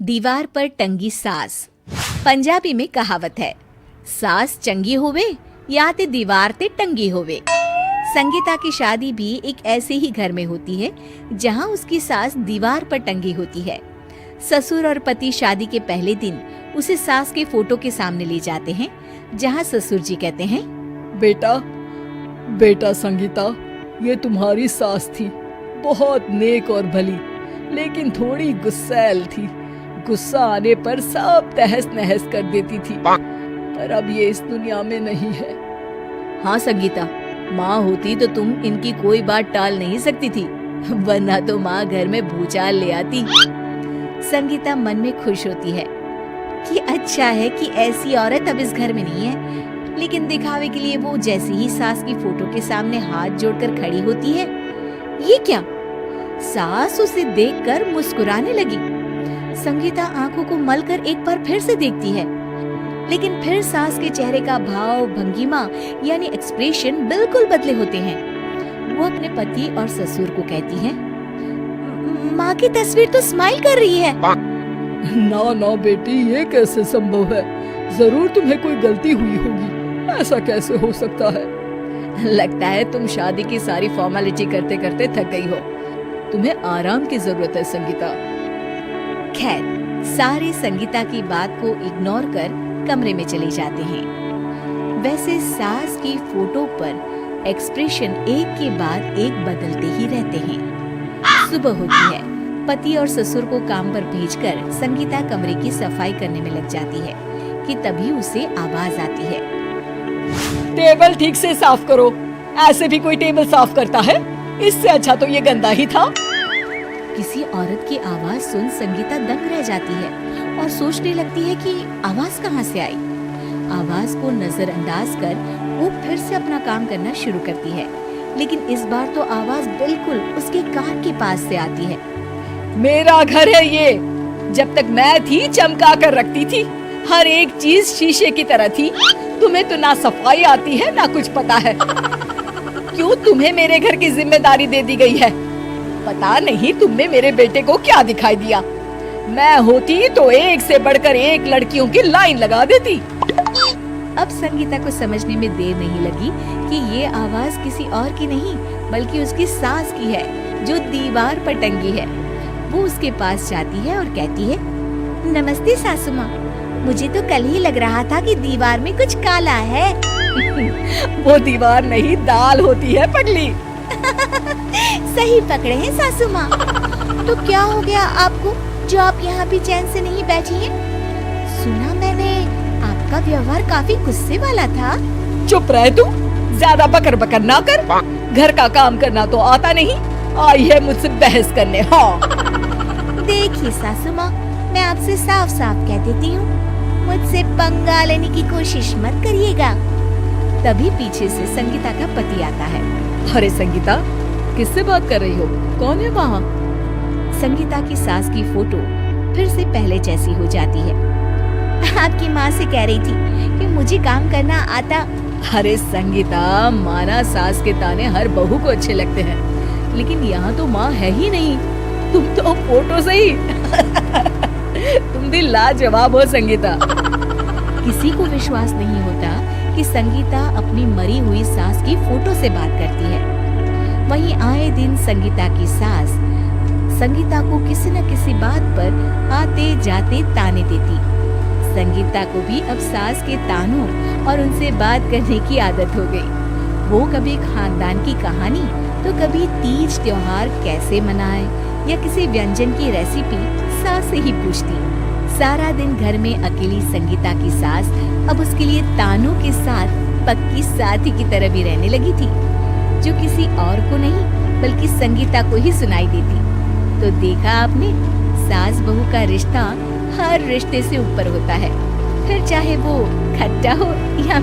दीवार पर टंगी सास। पंजाबी में कहावत है, सास चंगी होवे या ते दीवार ते टंगी होवे। संगीता की शादी भी एक ऐसे ही घर में होती है जहां उसकी सास दीवार पर टंगी होती है। ससुर और पति शादी के पहले दिन उसे सास के फोटो के सामने ले जाते हैं, जहां ससुर जी कहते हैं, बेटा बेटा संगीता, ये तुम्हारी सास थी, बहुत नेक और भली, लेकिन थोड़ी गुस्सैल थी। गुस्सा आने पर सब तहस नहस कर देती थी, पर अब ये इस दुनिया में नहीं है। हाँ संगीता, माँ होती तो तुम इनकी कोई बात टाल नहीं सकती थी, वरना तो माँ घर में भूचाल ले आती। संगीता मन में खुश होती है कि अच्छा है कि ऐसी औरत अब इस घर में नहीं है, लेकिन दिखावे के लिए वो जैसे ही सास की फोटो के सामने हाथ जोड़कर खड़ी होती है, ये क्या? सास उसे देखकर मुस्कुराने लगी। संगीता आंखों को मलकर एक बार फिर से देखती है, लेकिन फिर सास के चेहरे का भाव, भंगिमा यानी एक्सप्रेशन बिल्कुल बदले होते हैं। वो अपने पति और ससुर को कहती है, माँ की तस्वीर तो स्माइल कर रही है। ना ना बेटी, ये कैसे संभव है? जरूर तुम्हें कोई गलती हुई होगी, ऐसा कैसे हो सकता है? लगता है तुम शादी की सारी फॉर्मेलिटी करते करते थक गई हो, तुम्हें आराम की जरूरत है संगीता। खैर, सारे संगीता की बात को इग्नोर कर कमरे में चले जाते हैं। वैसे सास की फोटो पर एक्सप्रेशन एक के बाद एक बदलते ही रहते हैं। सुबह होती है, पति और ससुर को काम पर भेजकर संगीता कमरे की सफाई करने में लग जाती है कि तभी उसे आवाज आती है, टेबल ठीक से साफ करो। ऐसे भी कोई टेबल साफ करता है? इससे अच्छा तो ये गंदा ही था। किसी औरत की आवाज सुन संगीता दंग रह जाती है और सोचने लगती है कि आवाज कहाँ से आई। आवाज को नजरअंदाज कर वो फिर से अपना काम करना शुरू करती है, लेकिन इस बार तो आवाज बिल्कुल उसके कान के पास से आती है। मेरा घर है ये, जब तक मैं थी चमका कर रखती थी, हर एक चीज शीशे की तरह थी। तुम्हें तो ना सफाई आती है ना कुछ पता है। क्यों तुम्हें मेरे घर की जिम्मेदारी दे दी गई है? पता नहीं तुमने मेरे बेटे को क्या दिखाई दिया। मैं होती तो एक से बढ़कर एक लड़कियों की लाइन लगा देती। अब संगीता को समझने में देर नहीं लगी कि ये आवाज किसी और की नहीं बल्कि उसकी सास की है, जो दीवार पर टंगी है। वो उसके पास जाती है और कहती है, नमस्ते सासू माँ, मुझे तो कल ही लग रहा था कि दीवार में कुछ काला है। वो दीवार नहीं, दाल होती है पगली। सही पकड़े हैं सासू माँ। तो क्या हो गया आपको जो आप यहाँ भी चैन से नहीं बैठी हैं? सुना मैंने आपका व्यवहार काफी गुस्से वाला था। चुप रह तू, ज्यादा बकर बकर ना कर। घर का काम करना तो आता नहीं, आई है मुझसे बहस करने। हाँ देखिए सासू माँ, मैं आपसे साफ साफ कह देती हूँ, मुझसे पंगा लेने की कोशिश मत करिएगा। तभी पीछे से संगीता का पति आता है। अरे संगीता, किससे बात कर रही हो? कौन है वहाँ? संगीता की सास की फोटो फिर से पहले जैसी हो जाती है। आपकी माँ से कह रही थी कि मुझे काम करना आता। अरे संगीता, माना सास के ताने हर बहू को अच्छे लगते हैं, लेकिन यहाँ तो माँ है ही नहीं। तुम तो फोटो से ही तुम भी लाजवाब हो संगीता। किसी को विश्वास नहीं होता कि संगीता अपनी मरी हुई सास की फोटो से बात करती है। वहीं आए दिन संगीता की सास संगीता को किसी न किसी बात पर आते जाते ताने देती। संगीता को भी अब सास के तानों और उनसे बात करने की आदत हो गई। वो कभी खानदान की कहानी तो कभी तीज त्योहार कैसे मनाए या किसी व्यंजन की रेसिपी सास से ही पूछती। सारा दिन घर में अकेली संगीता की सास अब उसके लिए तानों के साथ पक्की साथी की तरह भी रहने लगी थी, जो किसी और को नहीं बल्कि संगीता को ही सुनाई देती। तो देखा आपने, सास बहू का रिश्ता हर रिश्ते से ऊपर होता है, फिर चाहे वो खट्टा हो या